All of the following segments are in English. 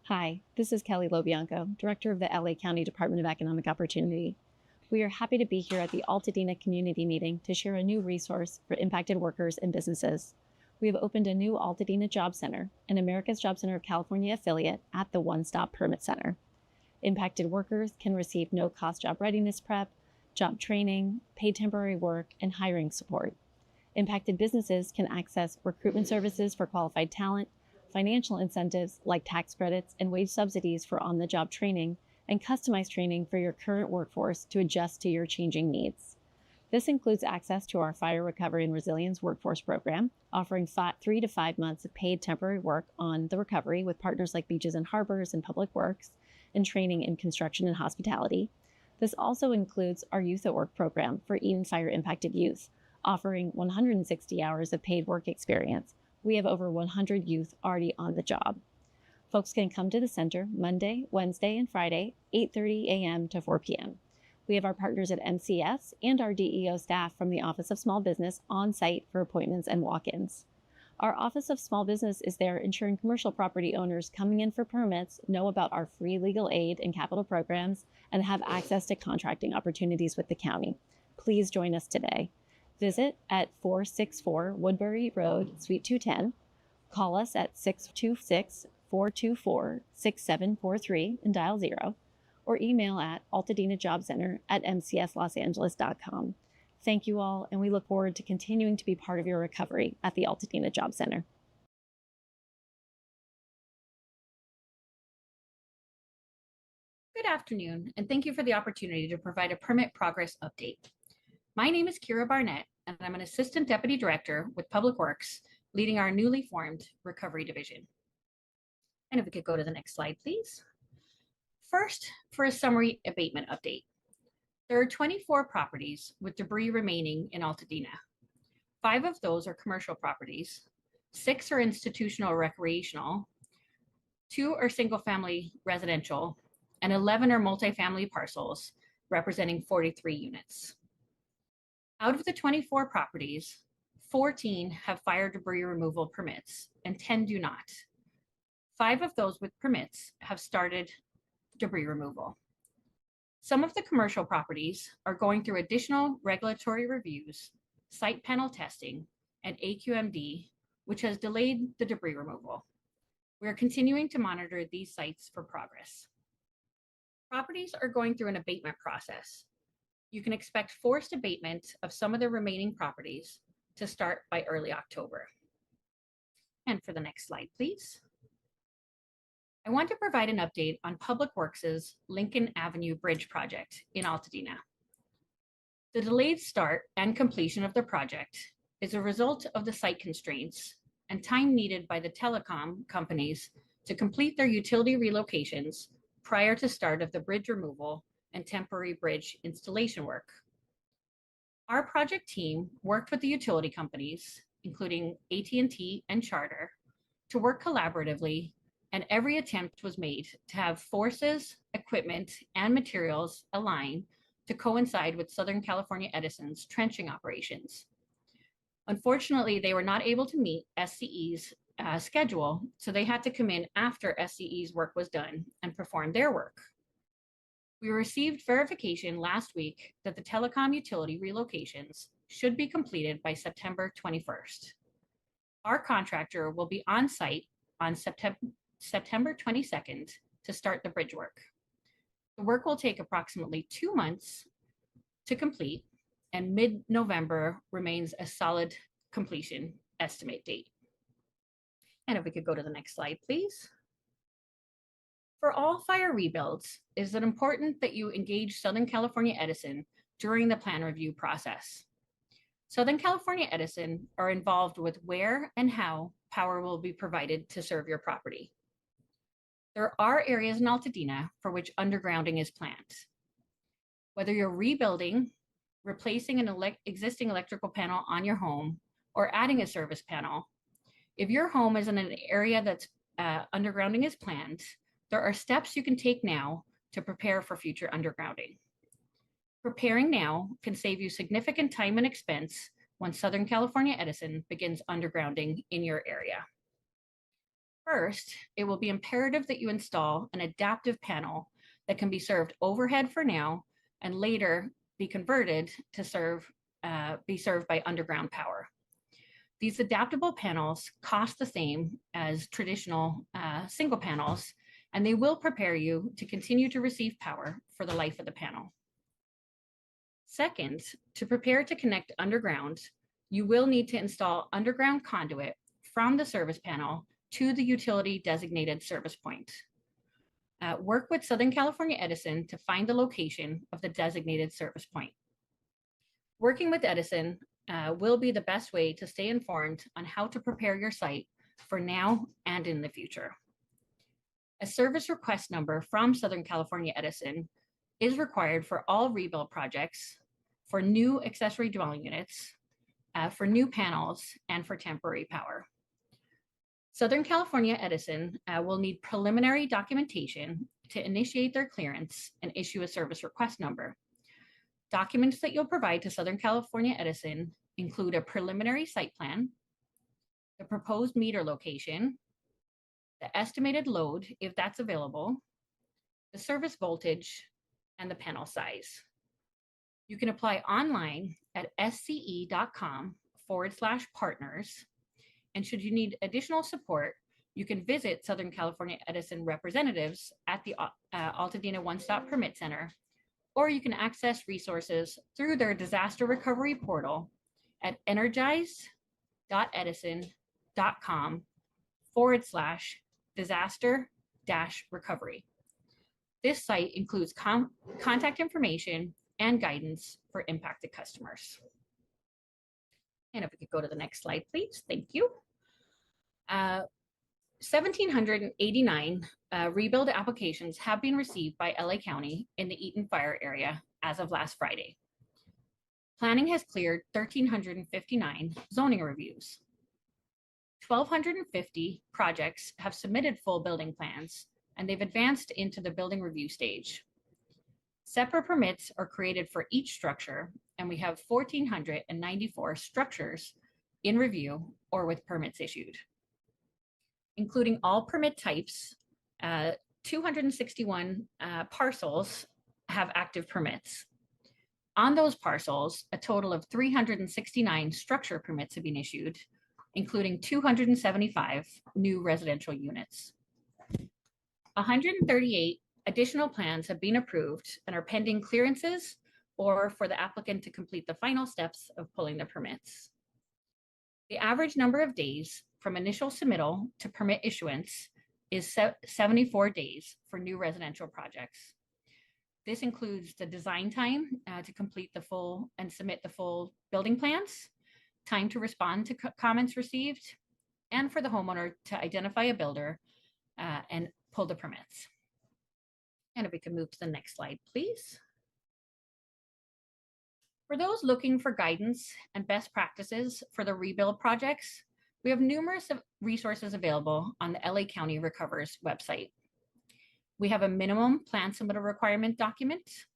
Hi, this is Kelly Lobianco, Director of the LA County Department of Economic Opportunity. We are happy to be here at the Altadena Community Meeting to share a new resource for impacted workers and businesses. We have opened a new Altadena Job Center, an America's Job Center of California affiliate at the One Stop Permit Center. Impacted workers can receive no-cost job readiness prep, job training, paid temporary work, and hiring support. Impacted businesses can access recruitment services for qualified talent, financial incentives like tax credits and wage subsidies for on-the-job training, and customized training for your current workforce to adjust to your changing needs. This includes access to our Fire Recovery and Resilience Workforce Program, offering 3 to 5 months of paid temporary work on the recovery with partners like Beaches and Harbors and Public Works, and training in construction and hospitality. This also includes our Youth at Work program for Eaton fire-impacted youth, offering 160 hours of paid work experience. We have over 100 youth already on the job. Folks can come to the center Monday, Wednesday, and Friday, 8:30 a.m. to 4 p.m. We have our partners at MCS and our DEO staff from the Office of Small Business on site for appointments and walk-ins. Our Office of Small Business is there ensuring commercial property owners coming in for permits know about our free legal aid and capital programs and have access to contracting opportunities with the county. Please join us today. Visit at 464 Woodbury Road, Suite 210. Call us at 626-424-6743 and dial 0, or email at altadenajobcenter@mcslosAngeles.com. Thank you all, and we look forward to continuing to be part of your recovery at the Altadena Job Center. Good afternoon, and thank you for the opportunity to provide a permit progress update. My name is Kira Barnett, and I'm an Assistant Deputy Director with Public Works, leading our newly formed Recovery Division. And if we could go to the next slide, please. First, for a summary abatement update. There are 24 properties with debris remaining in Altadena. 5 of those are commercial properties, 6 are institutional or recreational, 2 are single-family residential, and 11 are multifamily parcels, representing 43 units. Out of the 24 properties, 14 have fire debris removal permits and 10 do not. 5 of those with permits have started debris removal. Some of the commercial properties are going through additional regulatory reviews, site panel testing, and AQMD, which has delayed the debris removal. We are continuing to monitor these sites for progress. Properties are going through an abatement process. You can expect forced abatement of some of the remaining properties to start by early October. And for the next slide, please. I want to provide an update on Public Works' Lincoln Avenue Bridge project in Altadena. The delayed start and completion of the project is a result of the site constraints and time needed by the telecom companies to complete their utility relocations prior to start of the bridge removal and temporary bridge installation work. Our project team worked with the utility companies, including AT&T and Charter, to work collaboratively, and every attempt was made to have forces, equipment, and materials align to coincide with Southern California Edison's trenching operations. Unfortunately, they were not able to meet SCE's schedule, so they had to come in after SCE's work was done and perform their work. We received verification last week that the telecom utility relocations should be completed by September 21st. Our contractor will be on site on September 22nd to start the bridge work. The work will take approximately 2 months to complete, and mid-November remains a solid completion estimate date. And if we could go to the next slide, please. For all fire rebuilds, it is important that you engage Southern California Edison during the plan review process. Southern California Edison are involved with where and how power will be provided to serve your property. There are areas in Altadena for which undergrounding is planned. Whether you're rebuilding, replacing an existing electrical panel on your home, or adding a service panel, if your home is in an area that's undergrounding is planned, there are steps you can take now to prepare for future undergrounding. Preparing now can save you significant time and expense when Southern California Edison begins undergrounding in your area. First, it will be imperative that you install an adaptive panel that can be served overhead for now and later be converted to be served by underground power. These adaptable panels cost the same as traditional single panels, and they will prepare you to continue to receive power for the life of the panel. Second, to prepare to connect underground, you will need to install underground conduit from the service panel to the utility designated service point. Work with Southern California Edison to find the location of the designated service point. Working with Edison will be the best way to stay informed on how to prepare your site for now and in the future. A service request number from Southern California Edison is required for all rebuild projects, for new accessory dwelling units, for new panels, and for temporary power. Southern California Edison will need preliminary documentation to initiate their clearance and issue a service request number. Documents that you'll provide to Southern California Edison include a preliminary site plan, the proposed meter location, the estimated load, if that's available, the service voltage, and the panel size. You can apply online at sce.com/partners. And should you need additional support, you can visit Southern California Edison representatives at the Altadena One-Stop Permit Center, or you can access resources through their disaster recovery portal at energize.edison.com/disaster-recovery. This site includes contact information and guidance for impacted customers. And if we could go to the next slide, please. Thank you. 1,789 rebuild applications have been received by LA County in the Eaton fire area as of last Friday. Planning has cleared 1,359 zoning reviews. 1,250 projects have submitted full building plans, and they've advanced into the building review stage. Separate permits are created for each structure, and we have 1,494 structures in review or with permits issued. Including all permit types, 261 parcels have active permits. On those parcels, a total of 369 structure permits have been issued, including 275 new residential units. 138 additional plans have been approved and are pending clearances or for the applicant to complete the final steps of pulling the permits. The average number of days from initial submittal to permit issuance is 74 days for new residential projects. This includes the design time to complete the full and submit the full building plans, time to respond to comments received, and for the homeowner to identify a builder and pull the permits. And if we can move to the next slide, please. For those looking for guidance and best practices for the rebuild projects, we have numerous resources available on the LA County Recovers website. We have a minimum plan submittal requirement document,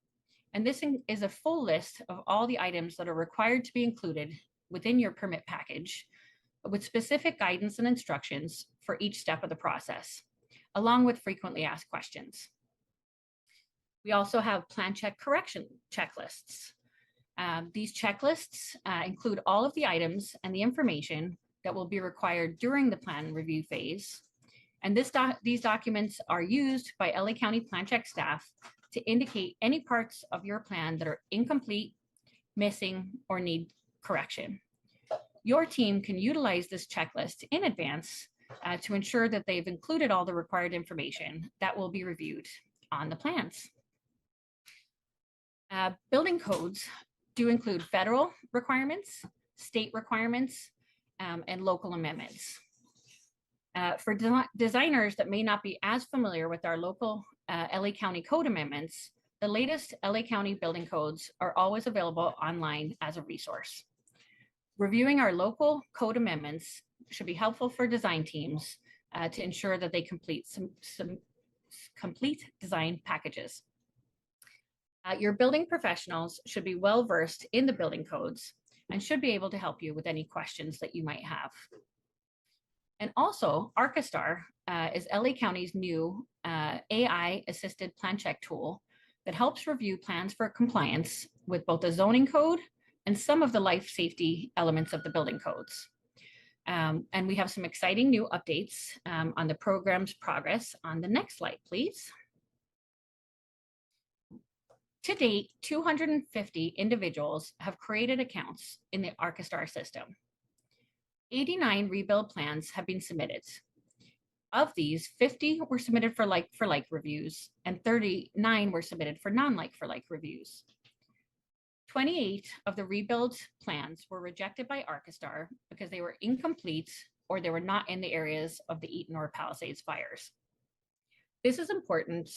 and this is a full list of all the items that are required to be included within your permit package, with specific guidance and instructions for each step of the process, along with frequently asked questions. We also have plan check correction checklists. These checklists include all of the items and the information that will be required during the plan review phase. And these documents are used by LA County Plan Check staff to indicate any parts of your plan that are incomplete, missing, or need correction. Your team can utilize this checklist in advance to ensure that they've included all the required information that will be reviewed on the plans. Building codes do include federal requirements, state requirements, and local amendments. For designers that may not be as familiar with our local LA County code amendments, the latest LA County building codes are always available online as a resource. Reviewing our local code amendments should be helpful for design teams to ensure that they complete some complete design packages. Your building professionals should be well versed in the building codes and should be able to help you with any questions that you might have. And also, ArchiStar is LA County's new AI-assisted plan check tool that helps review plans for compliance with both the zoning code and some of the life safety elements of the building codes. And we have some exciting new updates on the program's progress on the next slide, please. To date, 250 individuals have created accounts in the ArchiStar system. 89 rebuild plans have been submitted. Of these, 50 were submitted for like-for-like reviews, and 39 were submitted for non-like-for-like reviews. 28 of the rebuild plans were rejected by ArchiStar because they were incomplete or they were not in the areas of the Eaton or Palisades fires. This is important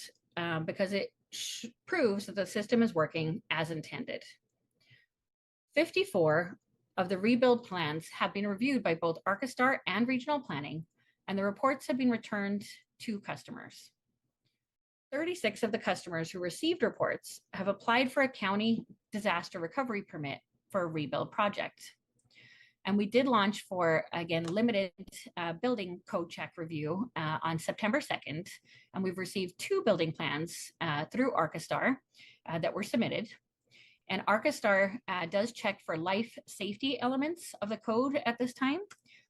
because it proves that the system is working as intended. 54 of the rebuild plans have been reviewed by both ArchiStar and regional planning, and the reports have been returned to customers. 36 of the customers who received reports have applied for a county disaster recovery permit for a rebuild project. And we did launch for, again, limited building code check review on September 2nd. And we've received 2 building plans through ArchiStar that were submitted. And ArchiStar does check for life safety elements of the code at this time,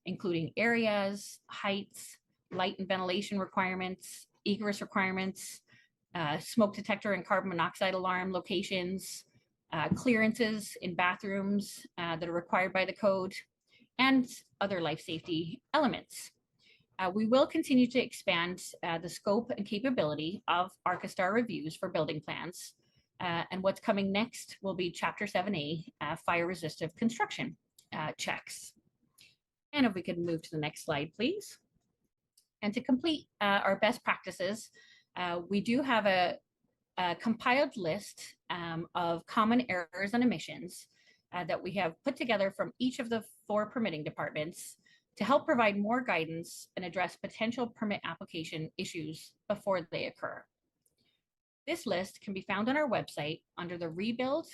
including areas, heights, light and ventilation requirements, egress requirements, smoke detector and carbon monoxide alarm locations, clearances in bathrooms that are required by the code, and other life safety elements. We will continue to expand the scope and capability of ArchiStar reviews for building plans. And what's coming next will be Chapter 7A, fire resistive construction checks. And if we could move to the next slide, please. And to complete our best practices, we do have a compiled list of common errors and omissions that we have put together from each of the 4 permitting departments to help provide more guidance and address potential permit application issues before they occur. This list can be found on our website under the Rebuild,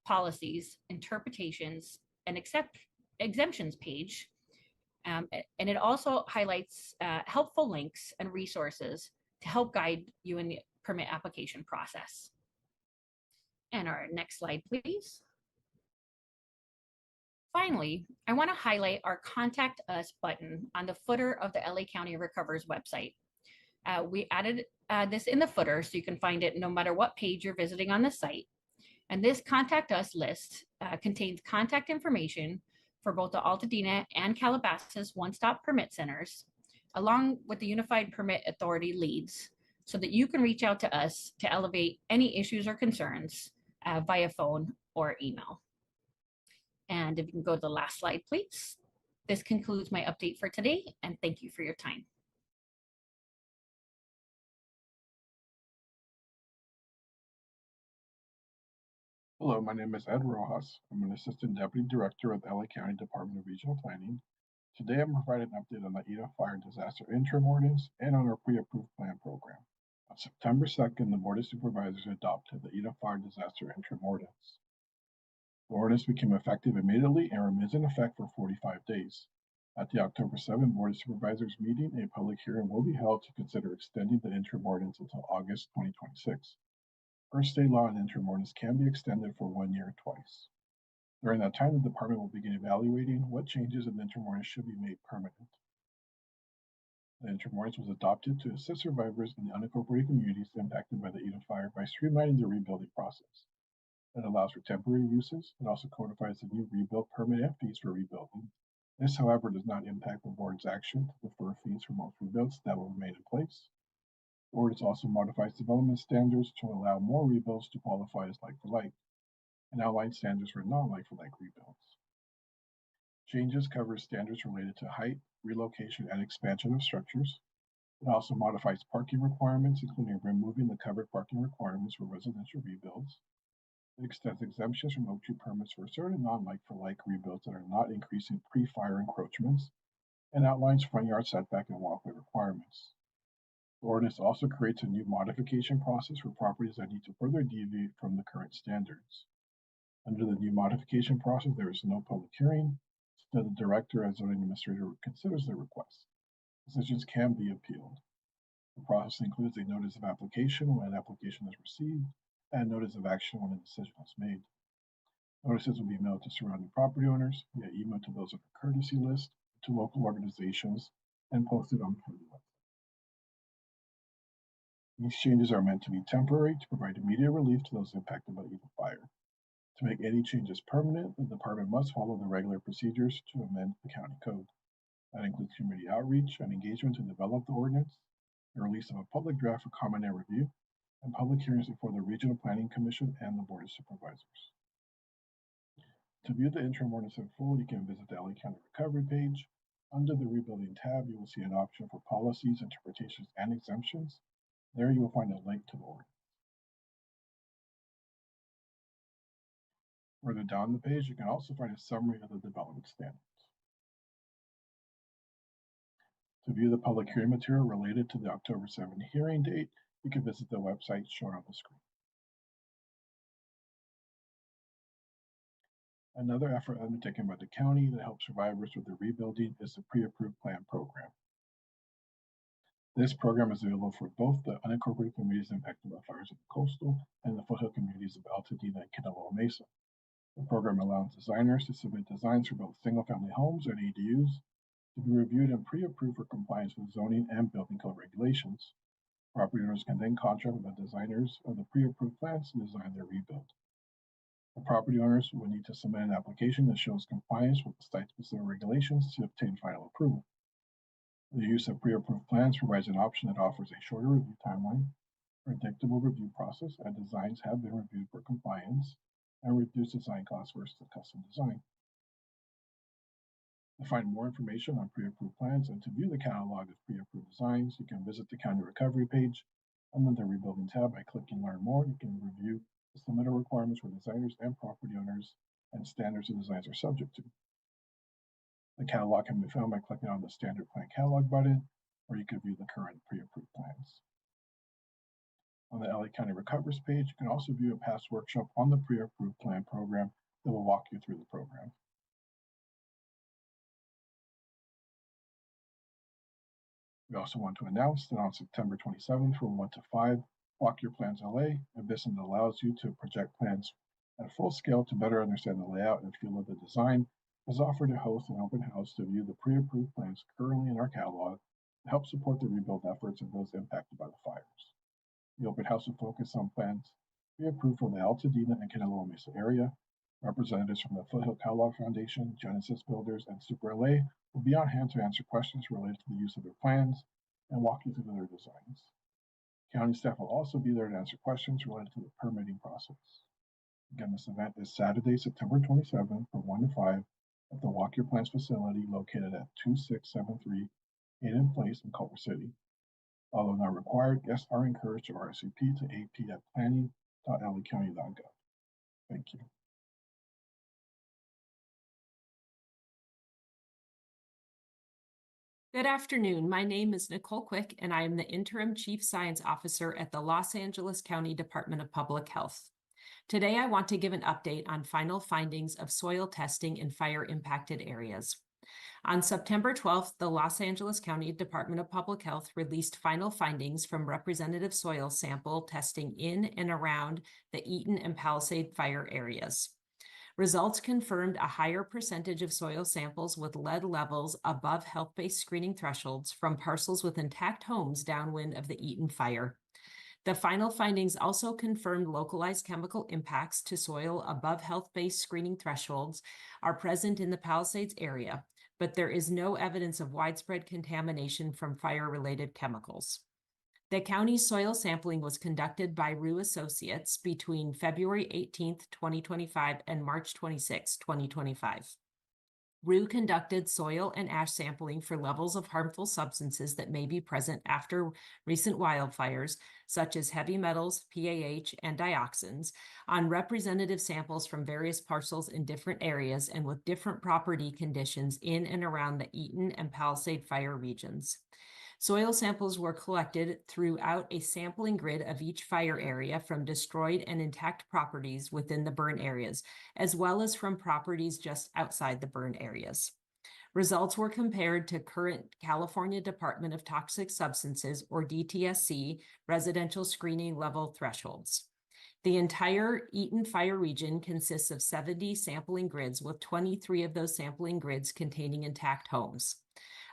Policies, Interpretations, and Exemptions page. And it also highlights helpful links and resources to help guide you in the permit application process. And our next slide, please. Finally, I want to highlight our Contact Us button on the footer of the LA County Recovers website. We added this in the footer so you can find it no matter what page you're visiting on the site. And this Contact Us list contains contact information for both the Altadena and Calabasas one-stop permit centers, along with the Unified Permit Authority leads, so that you can reach out to us to elevate any issues or concerns via phone or email. And if you can go to the last slide, please. This concludes my update for today, and thank you for your time. Hello, my name is Ed Rojas. I'm an Assistant Deputy Director at the LA County Department of Regional Planning. Today, I'm providing an update on the Eaton Fire and Disaster Interim Ordinance and on our pre-approved plan program. On September 2nd, the Board of Supervisors adopted the Eaton Fire and Disaster Interim Ordinance. The ordinance became effective immediately and remains in effect for 45 days. At the October 7th Board of Supervisors meeting, a public hearing will be held to consider extending the interim ordinance until August 2026. Per state law, an interim ordinance can be extended for 1 year twice. During that time, the department will begin evaluating what changes in the interim ordinance should be made permanent. The interim ordinance was adopted to assist survivors in the unincorporated communities impacted by the Eaton fire by streamlining the rebuilding process. It allows for temporary uses. It also codifies the new rebuild permit and fees for rebuilding. This, however, does not impact the board's action to defer fees for most rebuilds that will remain in place. The ordinance also modifies development standards to allow more rebuilds to qualify as like-for-like, and outlines standards for non-like-for-like rebuilds. Changes cover standards related to height, relocation, and expansion of structures. It also modifies parking requirements, including removing the covered parking requirements for residential rebuilds. It extends exemptions from O2 permits for certain non-like-for-like rebuilds that are not increasing pre-fire encroachments, and outlines front yard setback and walkway requirements. The ordinance also creates a new modification process for properties that need to further deviate from the current standards. Under the new modification process, there is no public hearing, so the director and zoning administrator considers the request. Decisions can be appealed. The process includes a notice of application when an application is received and a notice of action when a decision is made. Notices will be mailed to surrounding property owners, via email to those on the courtesy list, to local organizations, and posted on county websites. These changes are meant to be temporary to provide immediate relief to those impacted by the Eaton fire. To make any changes permanent, the department must follow the regular procedures to amend the county code. That includes community outreach and engagement to develop the ordinance, the release of a public draft for comment and review, and public hearings before the Regional Planning Commission and the Board of Supervisors. To view the interim ordinance in full, you can visit the LA County Recovery page. Under the Rebuilding tab, you will see an option for policies, interpretations, and exemptions. There you will find a link to the ordinance. Further down the page, you can also find a summary of the development standards. To view the public hearing material related to the October 7 hearing date, you can visit the website shown on the screen. Another effort undertaken by the county that helps survivors with the rebuilding is the Pre-Approved Plan program. This program is available for both the unincorporated communities impacted by fires in the coastal and the foothill communities of Altadena and Canelo Mesa. The program allows designers to submit designs for both single-family homes and ADUs to be reviewed and pre-approved for compliance with zoning and building code regulations. Property owners can then contract with the designers of the pre-approved plans to design their rebuild. The property owners will need to submit an application that shows compliance with the site-specific regulations to obtain final approval. The use of pre-approved plans provides an option that offers a shorter review timeline, predictable review process, and designs have been reviewed for compliance, and reduced design costs versus a custom design. To find more information on pre-approved plans and to view the catalog of pre-approved designs, you can visit the County Recovery page. Under the Rebuilding tab, by clicking Learn More, you can review the submittal requirements for designers and property owners and standards the designs are subject to. The catalog can be found by clicking on the Standard Plan Catalog button, or you can view the current pre-approved plans. On the LA County Recovers page, you can also view a past workshop on the pre-approved plan program that will walk you through the program. We also want to announce that on September 27th from 1 to 5, Walk Your Plans LA, a business that allows you to project plans at full scale to better understand the layout and feel of the design, has offered to host an open house to view the pre-approved plans currently in our catalog to help support the rebuild efforts of those impacted by the fires. The open house will focus on plans pre-approved for the Altadena and Canelo Mesa area. Representatives from the Foothill Catalog Foundation, Genesis Builders, and Super LA will be on hand to answer questions related to the use of their plans and walk you through their designs. County staff will also be there to answer questions related to the permitting process. Again, this event is Saturday, September 27th from 1 to 5 at the Walk Your Plans facility located at 2673 Eaton Place in Culver City. Although not required, guests are encouraged to RSVP to ap@planning.lacounty.gov. Thank you. Good afternoon. My name is Nicole Quick, and I am the Interim Chief Science Officer at the Los Angeles County Department of Public Health. Today, I want to give an update on final findings of soil testing in fire-impacted areas. On September 12th, the Los Angeles County Department of Public Health released final findings from representative soil sample testing in and around the Eaton and Palisade fire areas. Results confirmed a higher percentage of soil samples with lead levels above health-based screening thresholds from parcels with intact homes downwind of the Eaton fire. The final findings also confirmed localized chemical impacts to soil above health-based screening thresholds are present in the Palisades area, but there is no evidence of widespread contamination from fire-related chemicals. The county's soil sampling was conducted by Rue Associates between February 18th, 2025 and March 26, 2025. Rue conducted soil and ash sampling for levels of harmful substances that may be present after recent wildfires, such as heavy metals, PAH, and dioxins, on representative samples from various parcels in different areas and with different property conditions in and around the Eaton and Palisade fire regions. Soil samples were collected throughout a sampling grid of each fire area from destroyed and intact properties within the burn areas, as well as from properties just outside the burn areas. Results were compared to current California Department of Toxic Substances, or DTSC, residential screening level thresholds. The entire Eaton fire region consists of 70 sampling grids, with 23 of those sampling grids containing intact homes.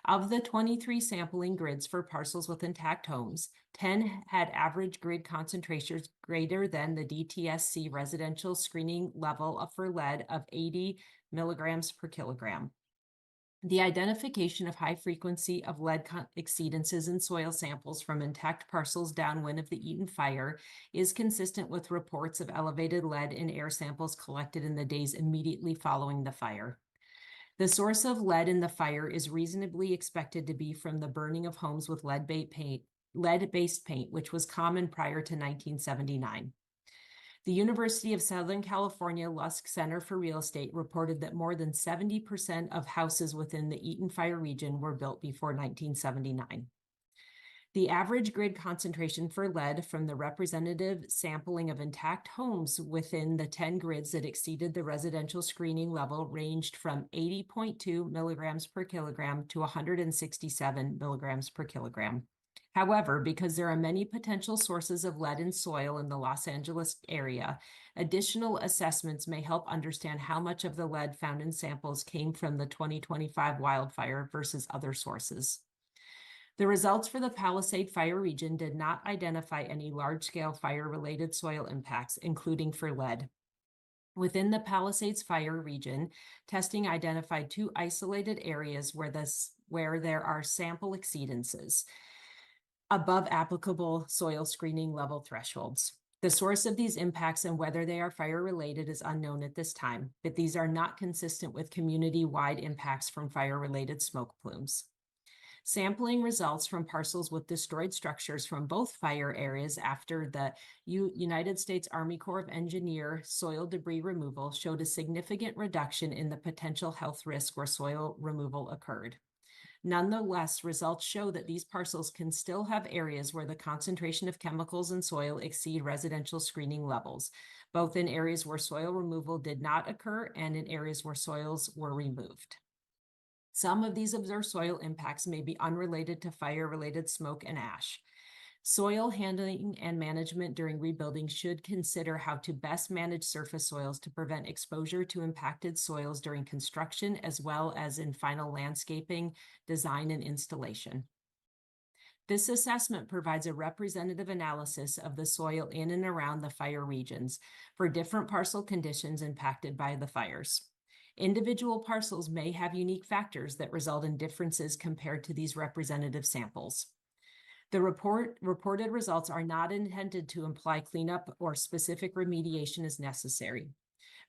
Of the 23 sampling grids for parcels with intact homes, 10 had average grid concentrations greater than the DTSC residential screening level for lead of 80 milligrams per kilogram. The identification of high frequency of lead exceedances in soil samples from intact parcels downwind of the Eaton fire is consistent with reports of elevated lead in air samples collected in the days immediately following the fire. The source of lead in the fire is reasonably expected to be from the burning of homes with lead-based paint, which was common prior to 1979. The University of Southern California Lusk Center for Real Estate reported that more than 70% of houses within the Eaton fire region were built before 1979. The average grid concentration for lead from the representative sampling of intact homes within the 10 grids that exceeded the residential screening level ranged from 80.2 milligrams per kilogram to 167 milligrams per kilogram. However, because there are many potential sources of lead in soil in the Los Angeles area, additional assessments may help understand how much of the lead found in samples came from the 2025 wildfire versus other sources. The results for the Palisade Fire region did not identify any large-scale fire-related soil impacts, including for lead. Within the Palisades Fire region, testing identified 2 isolated areas where there are sample exceedances above applicable soil screening level thresholds. The source of these impacts and whether they are fire-related is unknown at this time, but these are not consistent with community-wide impacts from fire-related smoke plumes. Sampling results from parcels with destroyed structures from both fire areas after the United States Army Corps of Engineers soil debris removal showed a significant reduction in the potential health risk where soil removal occurred. Nonetheless, results show that these parcels can still have areas where the concentration of chemicals in soil exceed residential screening levels, both in areas where soil removal did not occur and in areas where soils were removed. Some of these observed soil impacts may be unrelated to fire-related smoke and ash. Soil handling and management during rebuilding should consider how to best manage surface soils to prevent exposure to impacted soils during construction, as well as in final landscaping, design, and installation. This assessment provides a representative analysis of the soil in and around the fire regions for different parcel conditions impacted by the fires. Individual parcels may have unique factors that result in differences compared to these representative samples. The reported results are not intended to imply cleanup or specific remediation is necessary.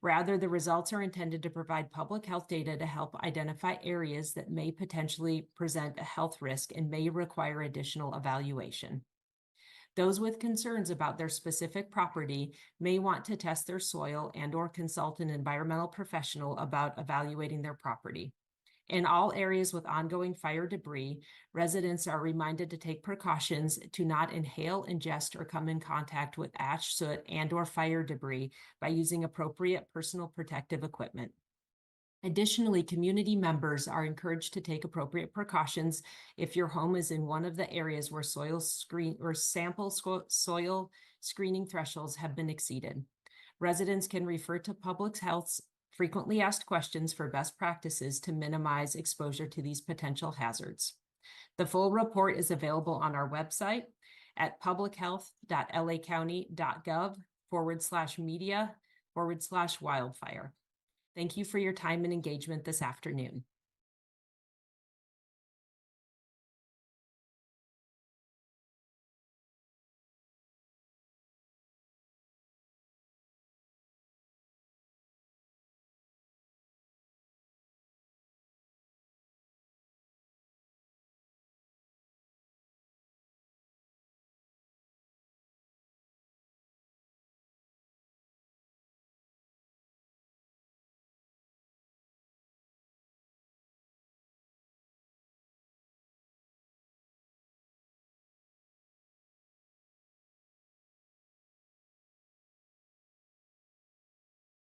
Rather, the results are intended to provide public health data to help identify areas that may potentially present a health risk and may require additional evaluation. Those with concerns about their specific property may want to test their soil and/or consult an environmental professional about evaluating their property. In all areas with ongoing fire debris, residents are reminded to take precautions to not inhale, ingest, or come in contact with ash, soot, and/or fire debris by using appropriate personal protective equipment. Additionally, community members are encouraged to take appropriate precautions if your home is in one of the areas where soil screening thresholds have been exceeded. Residents can refer to public health's frequently asked questions for best practices to minimize exposure to these potential hazards. The full report is available on our website at publichealth.lacounty.gov/media/wildfire. Thank you for your time and engagement this afternoon.